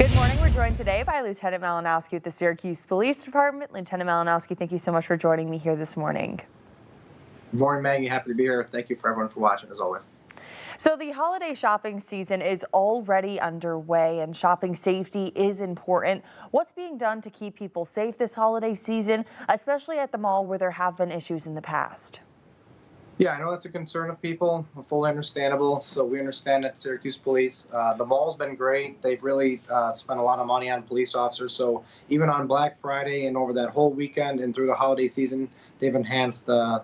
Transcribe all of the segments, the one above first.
Good morning. We're joined today by Lieutenant Malinowski with the Syracuse Police Department. Lieutenant Malinowski, thank you so much for joining me here this morning. Good morning, Maggie. Happy to be here. Thank you for everyone for watching, as always. So the holiday shopping season is already underway and shopping safety is important. What's being done to keep people safe this holiday season, especially at the mall where there have been issues in the past? Yeah, I know that's a concern of people, fully understandable. So we understand that Syracuse Police, the mall's been great. They've really spent a lot of money on police officers. So even on Black Friday and over that whole weekend and through the holiday season, they've enhanced the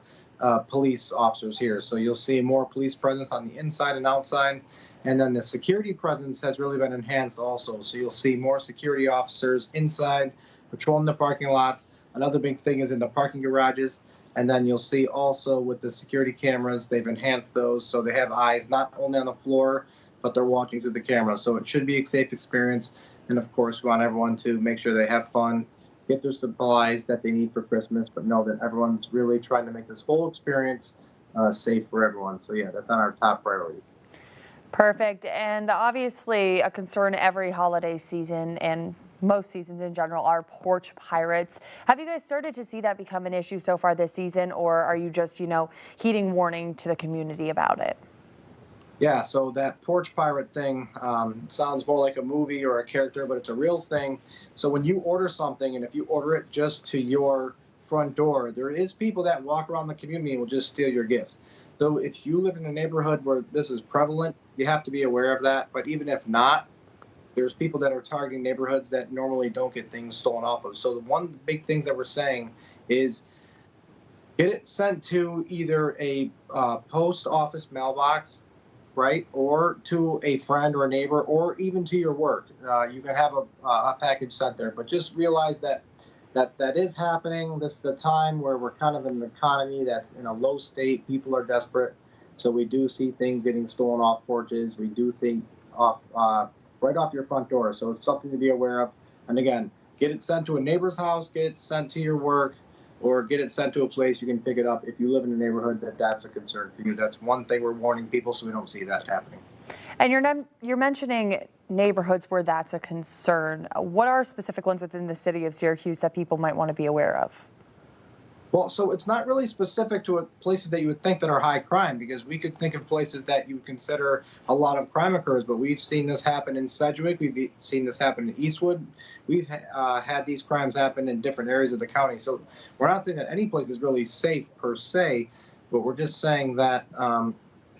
police officers here. So you'll see more police presence on the inside and outside. And then the security presence has really been enhanced also. So you'll see more security officers inside patrolling the parking lots. Another big thing is in the parking garages. And then you'll see also with the security cameras, they've enhanced those so they have eyes not only on the floor, but they're watching through the camera. So it should be a safe experience. And of course, we want everyone to make sure they have fun, get their supplies that they need for Christmas, but know that everyone's really trying to make this whole experience safe for everyone. So yeah, that's on our top priority. Perfect. And obviously a concern every holiday season and most seasons in general are porch pirates. Have you guys started to see that become an issue so far this season, or are you just, heeding warning to the community about it? Yeah, so that porch pirate thing sounds more like a movie or a character, but it's a real thing. So when you order something, and if you order it just to your front door, there is people that walk around the community and will just steal your gifts. So if you live in a neighborhood where this is prevalent, you have to be aware of that. But even if not, there's people that are targeting neighborhoods that normally don't get things stolen off of. So the one big things that we're saying is get it sent to either a post office mailbox, right, or to a friend or a neighbor, or even to your work. You can have a package sent there, but just realize that is happening. This is a time where we're kind of in an economy that's in a low state. People are desperate, so we do see things getting stolen off porches. We do think off right off your front door. So it's something to be aware of. And again, get it sent to a neighbor's house, get it sent to your work, or get it sent to a place you can pick it up if you live in a neighborhood that's a concern for you. That's one thing we're warning people so we don't see that happening. And you're mentioning neighborhoods where that's a concern. What are specific ones within the city of Syracuse that people might want to be aware of? Well, so it's not really specific to places that you would think that are high crime, because we could think of places that you would consider a lot of crime occurs, but we've seen this happen in Sedgwick. We've seen this happen in Eastwood. We've had these crimes happen in different areas of the county. So we're not saying that any place is really safe per se, but we're just saying that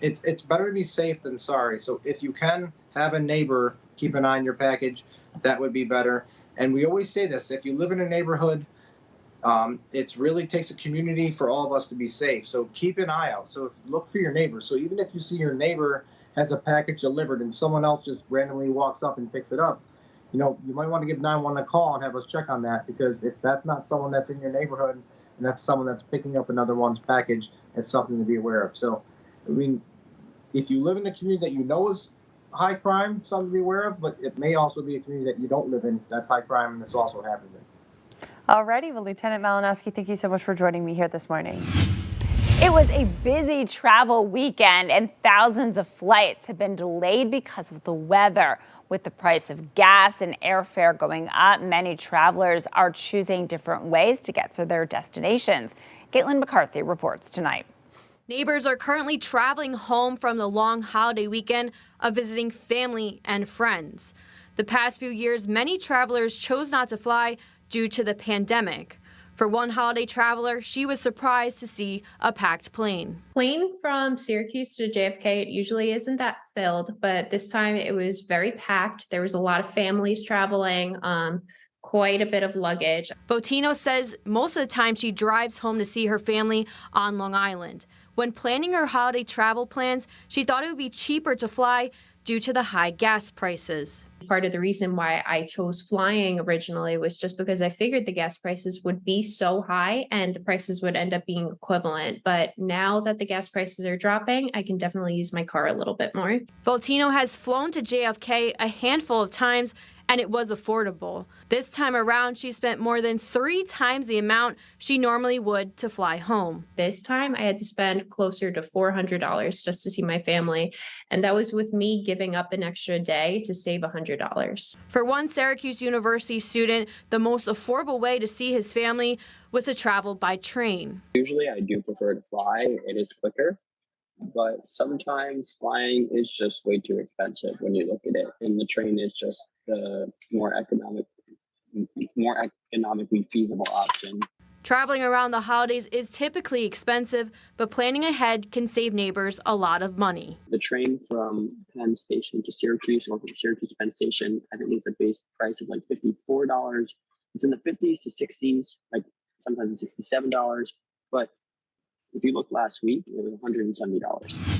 it's better to be safe than sorry. So if you can have a neighbor keep an eye on your package, that would be better. And we always say this, if you live in a neighborhood, it really takes a community for all of us to be safe. So keep an eye out. So look for your neighbor. So even if you see your neighbor has a package delivered and someone else just randomly walks up and picks it up, you might want to give 911 a call and have us check on that, because if that's not someone that's in your neighborhood and that's someone that's picking up another one's package, it's something to be aware of. So, I mean, if you live in a community that you know is high crime, something to be aware of, but it may also be a community that you don't live in that's high crime and this also happens in. Alrighty, well, Lieutenant Malinowski, thank you so much for joining me here this morning. It was a busy travel weekend and thousands of flights have been delayed because of the weather. With the price of gas and airfare going up, many travelers are choosing different ways to get to their destinations. Caitlin McCarthy reports tonight. Neighbors are currently traveling home from the long holiday weekend of visiting family and friends. The past few years, many travelers chose not to fly due to the pandemic. For one holiday traveler, she was surprised to see a packed plane. Plane from Syracuse to JFK, it usually isn't that filled, but this time it was very packed. There was a lot of families traveling, quite a bit of luggage. Botino says most of the time she drives home to see her family on Long Island. When planning her holiday travel plans, she thought it would be cheaper to fly due to the high gas prices. Part of the reason why I chose flying originally was just because I figured the gas prices would be so high and the prices would end up being equivalent. But now that the gas prices are dropping, I can definitely use my car a little bit more. Botino has flown to JFK a handful of times and it was affordable. This time around, she spent more than 3 times the amount she normally would to fly home. This time I had to spend closer to $400 just to see my family. And that was with me giving up an extra day to save $100. For one Syracuse University student, the most affordable way to see his family was to travel by train. Usually I do prefer to fly. It is quicker. But sometimes flying is just way too expensive when you look at it. And the train is just the more economically feasible option. Traveling around the holidays is typically expensive, but planning ahead can save neighbors a lot of money. The train from Penn Station to Syracuse or from Syracuse to Penn Station, I think is a base price of like $54. It's in the 50s to 60s, like sometimes it's $67. But if you look last week, it was $170.